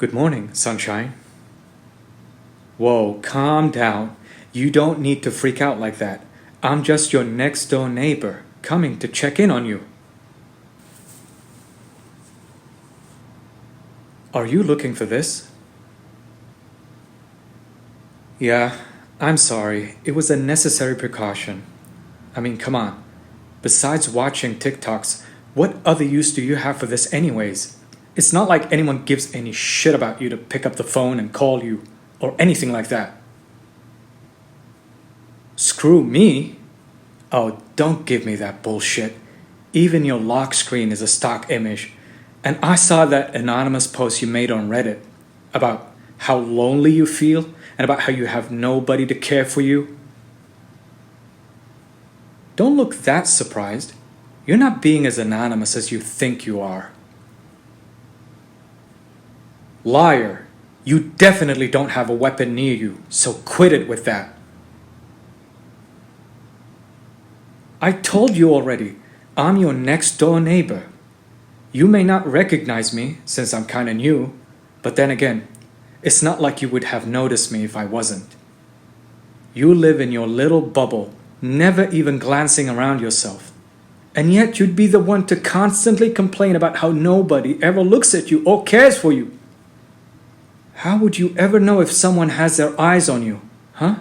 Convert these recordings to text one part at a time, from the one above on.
Good morning, sunshine. Whoa, calm down. You don't need to freak out like that. I'm just your next door neighbor, coming to check in on you. Are you looking for this? Yeah, I'm sorry. It was a necessary precaution. I mean, come on. Besides watching TikToks, what other use do you have for this anyways? It's not like anyone gives any shit about you to pick up the phone and call you, or anything like that. Screw me? Oh, don't give me that bullshit. Even your lock screen is a stock image. And I saw that anonymous post you made on Reddit about how lonely you feel and about how you have nobody to care for you. Don't look that surprised. You're not being as anonymous as you think you are. Liar. You definitely don't have a weapon near you, so quit it with that. I told you already, I'm your next door neighbor. You may not recognize me since I'm kinda new, but then again, it's not like you would have noticed me if I wasn't. You live in your little bubble, never even glancing around yourself. And yet you'd be the one to constantly complain about how nobody ever looks at you or cares for you. How would you ever know if someone has their eyes on you, huh?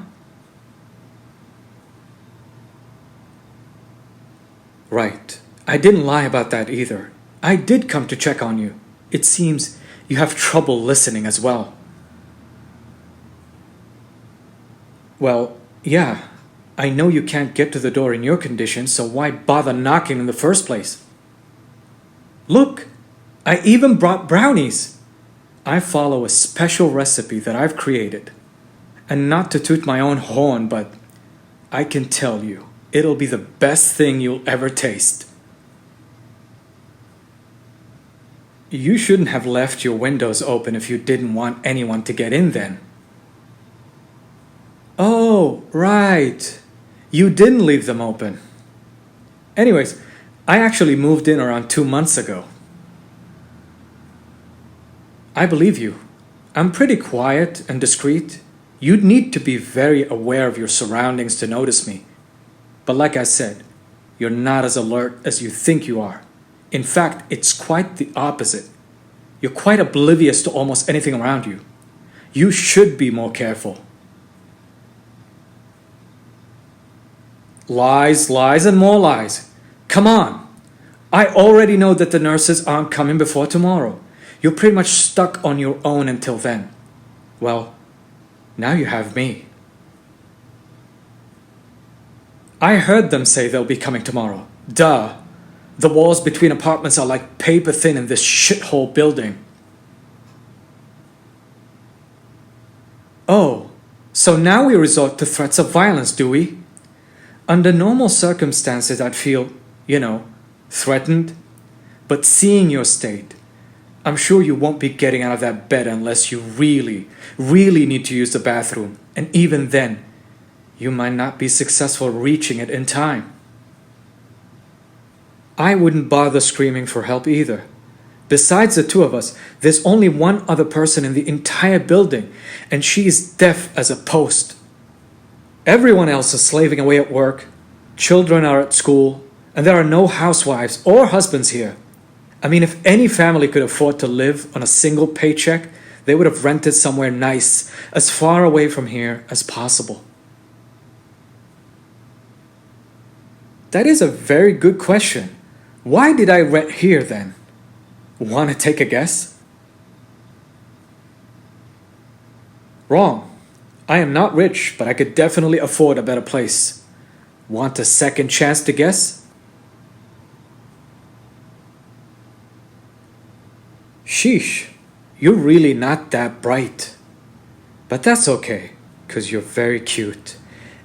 Right. I didn't lie about that either. I did come to check on you. It seems you have trouble listening as well. Well, yeah. I know you can't get to the door in your condition, so why bother knocking in the first place? Look, I even brought brownies. I follow a special recipe that I've created. And not to toot my own horn, but I can tell you, it'll be the best thing you'll ever taste. You shouldn't have left your windows open if you didn't want anyone to get in then. Oh, right. You didn't leave them open. Anyways, I actually moved in around 2 months ago. I believe you. I'm pretty quiet and discreet. You'd need to be very aware of your surroundings to notice me. But like I said, you're not as alert as you think you are. In fact, it's quite the opposite. You're quite oblivious to almost anything around you. You should be more careful. Lies, lies, and more lies. Come on. I already know that the nurses aren't coming before tomorrow. You're pretty much stuck on your own until then. Well, now you have me. I heard them say they'll be coming tomorrow. Duh. The walls between apartments are like paper thin in this shithole building. Oh, so now we resort to threats of violence, do we? Under normal circumstances, I'd feel, threatened. But seeing your state, I'm sure you won't be getting out of that bed unless you really, really need to use the bathroom. And even then, you might not be successful reaching it in time. I wouldn't bother screaming for help either. Besides the two of us, there's only one other person in the entire building, and she is deaf as a post. Everyone else is slaving away at work, children are at school, and there are no housewives or husbands here. I mean, if any family could afford to live on a single paycheck, they would have rented somewhere nice, as far away from here as possible. That is a very good question. Why did I rent here then? Want to take a guess? Wrong. I am not rich, but I could definitely afford a better place. Want a second chance to guess? Sheesh, you're really not that bright. But that's okay, because you're very cute.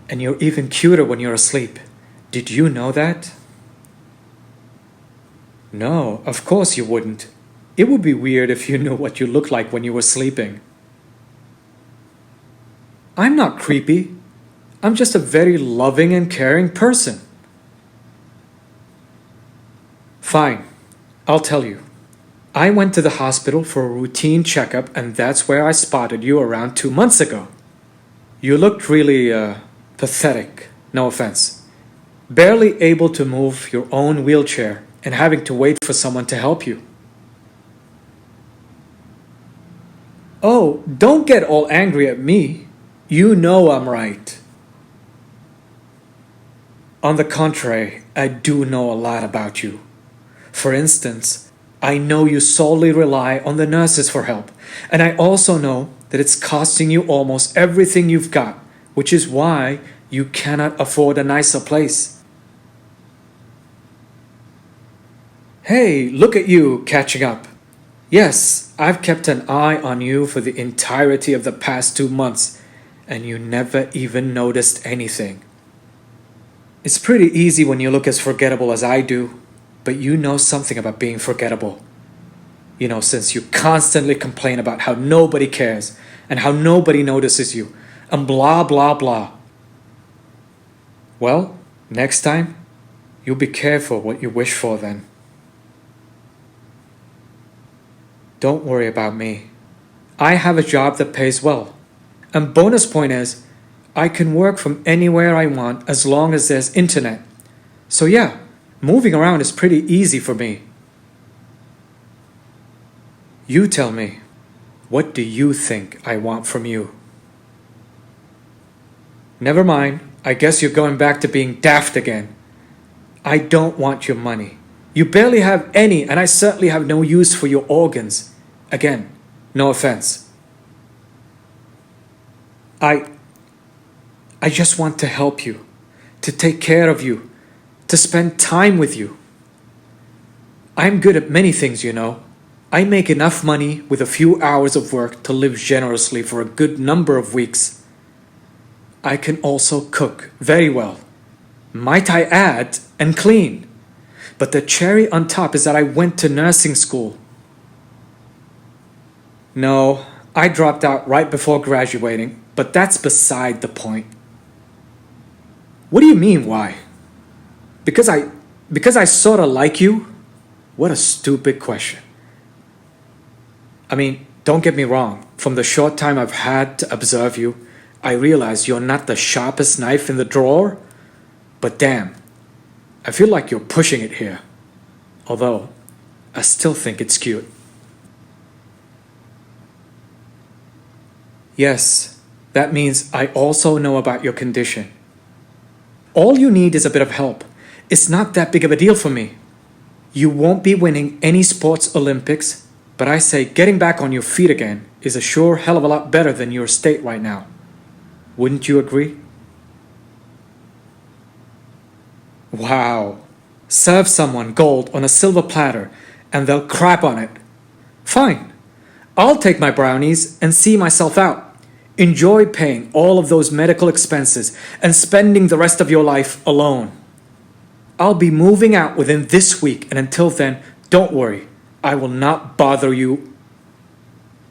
And you're even cuter when you're asleep. Did you know that? No, of course you wouldn't. It would be weird if you knew what you looked like when you were sleeping. I'm not creepy. I'm just a very loving and caring person. Fine, I'll tell you. I went to the hospital for a routine checkup, and that's where I spotted you around 2 months ago. You looked really, pathetic, no offense. Barely able to move your own wheelchair and having to wait for someone to help you. Oh, don't get all angry at me. You know I'm right. On the contrary, I do know a lot about you. For instance, I know you solely rely on the nurses for help, and I also know that it's costing you almost everything you've got, which is why you cannot afford a nicer place. Hey, look at you catching up. Yes, I've kept an eye on you for the entirety of the past 2 months, and you never even noticed anything. It's pretty easy when you look as forgettable as I do, but you know something about being forgettable. You know, since you constantly complain about how nobody cares and how nobody notices you, and blah blah blah. Well, next time, you'll be careful what you wish for then. Don't worry about me. I have a job that pays well. And bonus point is, I can work from anywhere I want as long as there's internet. So yeah, moving around is pretty easy for me. You tell me, what do you think I want from you? Never mind, I guess you're going back to being daft again. I don't want your money. You barely have any, and I certainly have no use for your organs. Again, no offense. I just want to help you, to take care of you, to spend time with you. I'm good at many things, you know. I make enough money with a few hours of work to live generously for a good number of weeks. I can also cook very well. Might I add, and clean. But the cherry on top is that I went to nursing school. No, I dropped out right before graduating, but that's beside the point. What do you mean, why? Because I sorta like you? What a stupid question. I mean, don't get me wrong. From the short time I've had to observe you, I realize you're not the sharpest knife in the drawer. But damn, I feel like you're pushing it here. Although, I still think it's cute. Yes, that means I also know about your condition. All you need is a bit of help. It's not that big of a deal for me. You won't be winning any sports Olympics, but I say getting back on your feet again is a sure hell of a lot better than your state right now. Wouldn't you agree? Wow. Serve someone gold on a silver platter and they'll crap on it. Fine. I'll take my brownies and see myself out. Enjoy paying all of those medical expenses and spending the rest of your life alone. I'll be moving out within this week, and until then, don't worry. I will not bother you.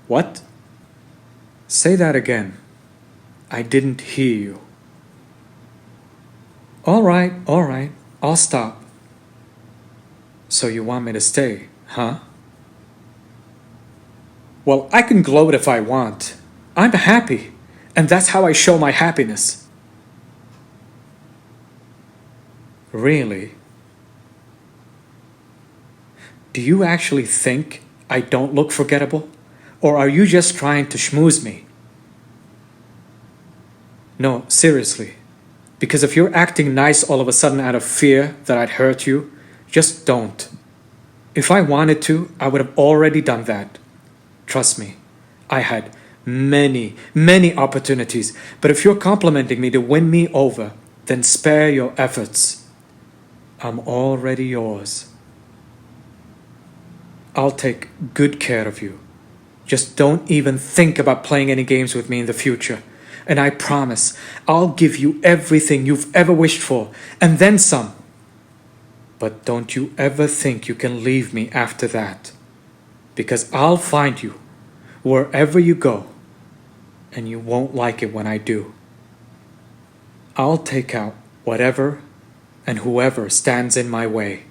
What? Say that again. I didn't hear you. All right, I'll stop. So you want me to stay, huh? Well, I can gloat if I want. I'm happy, and that's how I show my happiness. Really? Do you actually think I don't look forgettable? Or are you just trying to schmooze me? No, seriously. Because if you're acting nice all of a sudden out of fear that I'd hurt you, just don't. If I wanted to, I would have already done that. Trust me, I had many opportunities, but if you're complimenting me to win me over, then spare your efforts. I'm already yours. I'll take good care of you. Just don't even think about playing any games with me in the future. And I promise, I'll give you everything you've ever wished for, and then some. But don't you ever think you can leave me after that. Because I'll find you, wherever you go, and you won't like it when I do. I'll take out whatever and whoever stands in my way.